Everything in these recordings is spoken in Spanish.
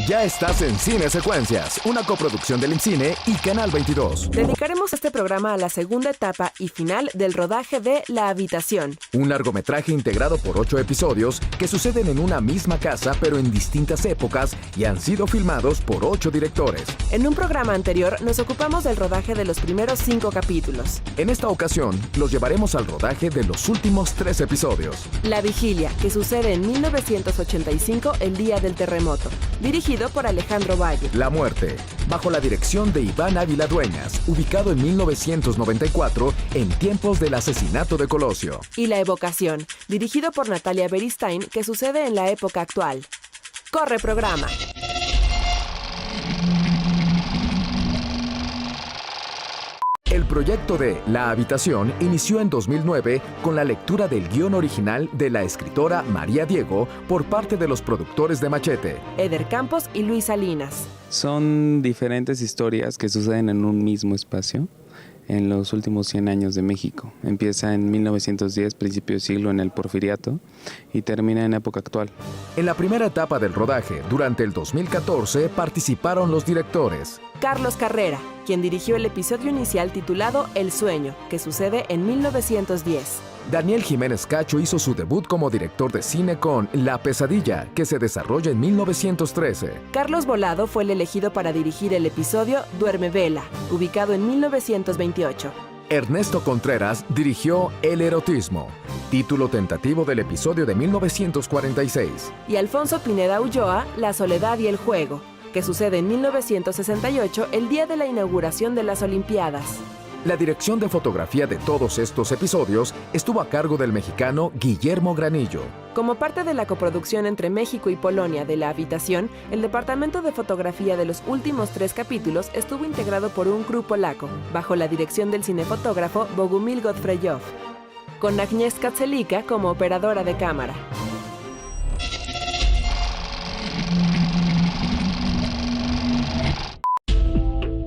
Ya estás en Cine Secuencias, una coproducción del IMCINE y Canal 22. Dedicaremos este programa a la segunda etapa y final del rodaje de La Habitación. Un largometraje integrado por 8 episodios que suceden en una misma casa pero en distintas épocas y han sido filmados por 8 directores. En un programa anterior nos ocupamos del rodaje de los primeros 5 capítulos. En esta ocasión, los llevaremos al rodaje de los últimos 3 episodios. La Vigilia, que sucede en 1985, el día del terremoto. Dirigido por Alejandro Valle. La Muerte, bajo la dirección de Iván Ávila Dueñas, ubicado en 1994, en tiempos del asesinato de Colosio. Y La Evocación, dirigido por Natalia Beristain, que sucede en la época actual. ¡Corre programa! El proyecto de La Habitación inició en 2009 con la lectura del guión original de la escritora María Diego por parte de los productores de Machete, Eder Campos y Luis Salinas. Son diferentes historias que suceden en un mismo espacio en los últimos 100 años de México. Empieza en 1910, principio de siglo, en el Porfiriato, y termina en época actual. En la primera etapa del rodaje, durante el 2014, participaron los directores Carlos Carrera, quien dirigió el episodio inicial titulado El Sueño, que sucede en 1910. Daniel Jiménez Cacho hizo su debut como director de cine con La Pesadilla, que se desarrolla en 1913. Carlos Volado fue el elegido para dirigir el episodio Duerme Vela, ubicado en 1928. Ernesto Contreras dirigió El Erotismo, título tentativo del episodio de 1946. Y Alfonso Pineda Ulloa, La Soledad y el Juego, que sucede en 1968, el día de la inauguración de las Olimpiadas. La dirección de fotografía de todos estos episodios estuvo a cargo del mexicano Guillermo Granillo. Como parte de la coproducción entre México y Polonia de La Habitación, el departamento de fotografía de los últimos 3 capítulos estuvo integrado por un crew polaco, bajo la dirección del cinefotógrafo Bogumil Godfreyow, con Agnieszka Celika como operadora de cámara.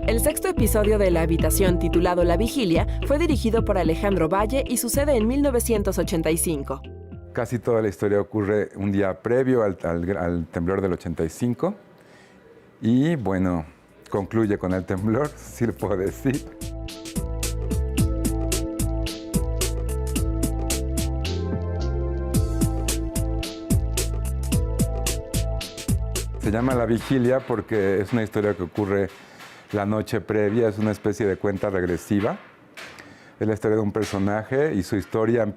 El sexto episodio de La Habitación, titulado La Vigilia, fue dirigido por Alejandro Valle y sucede en 1985. Casi toda la historia ocurre un día previo al temblor del 85 y, bueno, concluye con el temblor, si lo puedo decir. Se llama La Vigilia porque es una historia que ocurre la noche previa, es una especie de cuenta regresiva. Es la historia de un personaje y su historia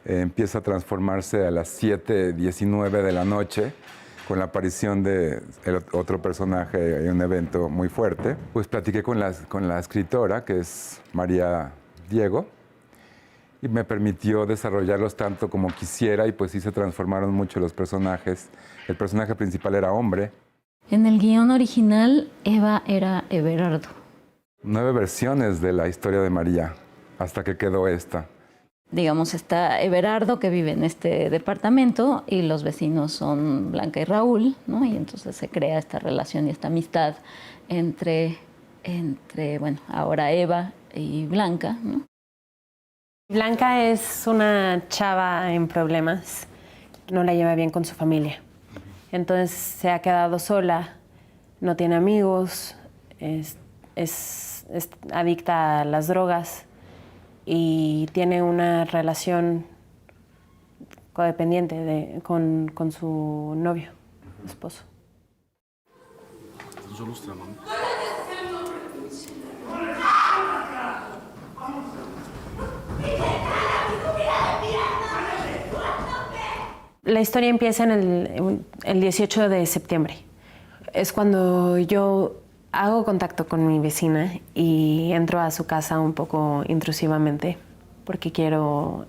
empieza a transformarse a las 7:19 de la noche con la aparición de otro personaje en un evento muy fuerte. Pues platiqué con la escritora, que es María Diego, y me permitió desarrollarlos tanto como quisiera y pues sí se transformaron mucho los personajes. El personaje principal era hombre. En el guión original, Eva era Everardo. 9 versiones de la historia de María, hasta que quedó esta. Digamos, está Everardo, que vive en este departamento, y los vecinos son Blanca y Raúl, ¿no? Y entonces se crea esta relación y esta amistad entre bueno, ahora Eva y Blanca, ¿no? Blanca es una chava en problemas, no la lleva bien con su familia. Entonces se ha quedado sola, no tiene amigos, es adicta a las drogas y tiene una relación codependiente con su novio, esposo. La historia empieza en el 18 de septiembre. Es cuando yo hago contacto con mi vecina y entro a su casa un poco intrusivamente porque quiero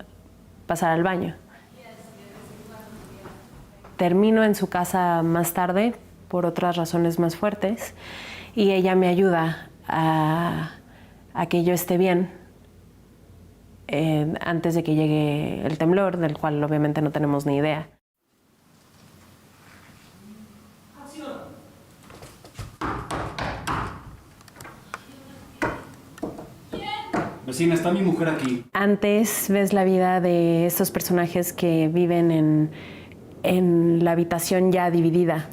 pasar al baño. Termino en su casa más tarde por otras razones más fuertes y ella me ayuda a que yo esté bien antes de que llegue el temblor, del cual obviamente no tenemos ni idea. Vecina, está mi mujer aquí. Antes ves la vida de estos personajes que viven en la habitación ya dividida.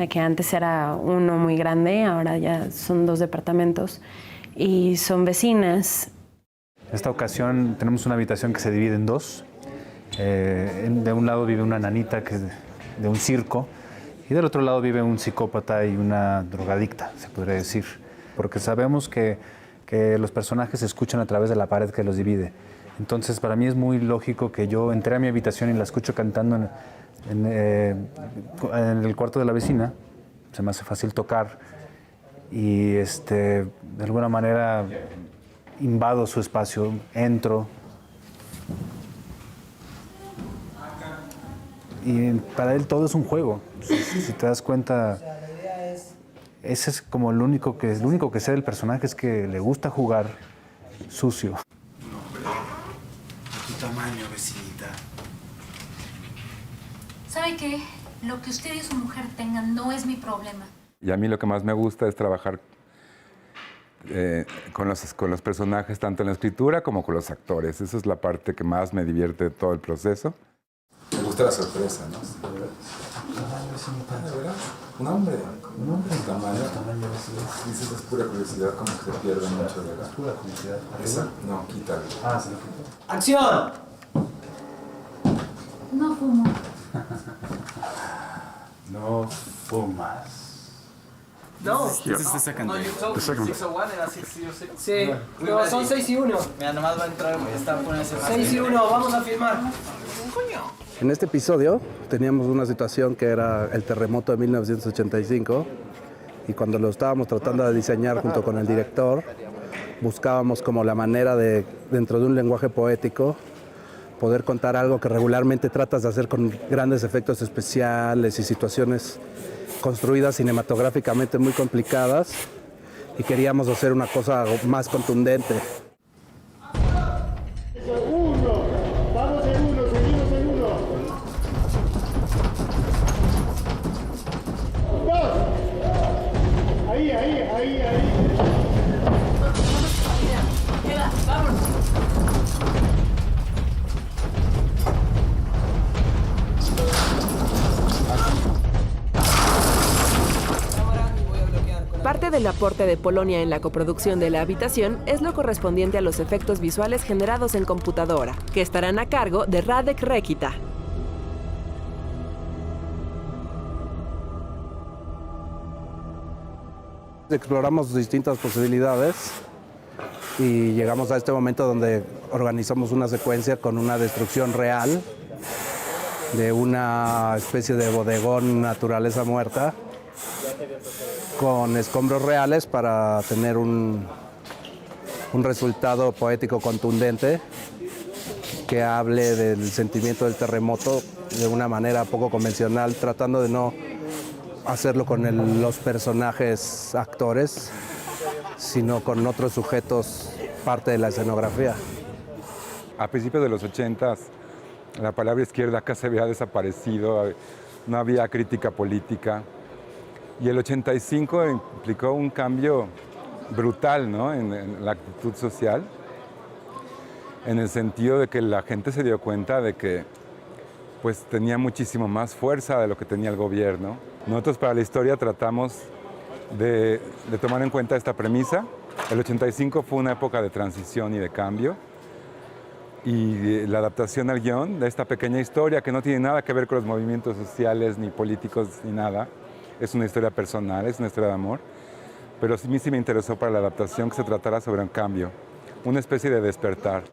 que antes era uno muy grande, ahora ya son 2 departamentos y son vecinas. En esta ocasión tenemos una habitación que se divide en 2. De un lado vive una nanita que es de un circo y del otro lado vive un psicópata y una drogadicta, se podría decir. Porque sabemos que los personajes se escuchan a través de la pared que los divide. Entonces para mí es muy lógico que yo entré a mi habitación y la escucho cantando en el cuarto de la vecina. Se me hace fácil tocar y de alguna manera invado su espacio, entro. Y para él todo es un juego. Si te das cuenta, ese es como lo único que sé del personaje, es que le gusta jugar sucio. Tu tamaño, vecinita. ¿Sabe qué? Lo que usted y su mujer tengan no es mi problema. Y a mí lo que más me gusta es trabajar con los personajes, tanto en la escritura como con los actores. Esa es la parte que más me divierte de todo el proceso. Me gusta la sorpresa, ¿no? ¿De verdad? Un hombre. El tamaño. Dices, es pura curiosidad, como que se pierde mucho de la... ¿Es pura curiosidad? ¿Esa? No, quítalo. Se lo quito. ¡Acción! No fumo. No fumas. No. This is the second day. The second day. 601 era 606. Sí, no, son 6 y 1. Mira, nomás va a entrar, está poniéndose 6 y 1, vamos a filmar. En este episodio teníamos una situación que era el terremoto de 1985 y cuando lo estábamos tratando de diseñar junto con el director, buscábamos como la manera de, dentro de un lenguaje poético, poder contar algo que regularmente tratas de hacer con grandes efectos especiales y situaciones construidas cinematográficamente muy complicadas y queríamos hacer una cosa más contundente. Vamos en 1, seguimos en 1. 2. Ahí. Vámonos. Parte del aporte de Polonia en la coproducción de La Habitación es lo correspondiente a los efectos visuales generados en computadora, que estarán a cargo de Radek Rekita. Exploramos distintas posibilidades y llegamos a este momento donde organizamos una secuencia con una destrucción real de una especie de bodegón naturaleza muerta con escombros reales para tener un resultado poético contundente que hable del sentimiento del terremoto de una manera poco convencional, tratando de no hacerlo con los personajes actores, sino con otros sujetos, parte de la escenografía. A principios de los 80s, la palabra izquierda casi había desaparecido, no había crítica política. Y el 85 implicó un cambio brutal, ¿no?, en la actitud social, en el sentido de que la gente se dio cuenta de que pues, tenía muchísimo más fuerza de lo que tenía el gobierno. Nosotros para la historia tratamos de tomar en cuenta esta premisa. El 85 fue una época de transición y de cambio, y la adaptación al guión de esta pequeña historia que no tiene nada que ver con los movimientos sociales, ni políticos, ni nada. Es una historia personal, es una historia de amor, pero a mí sí me interesó para la adaptación que se tratara sobre un cambio, una especie de despertar.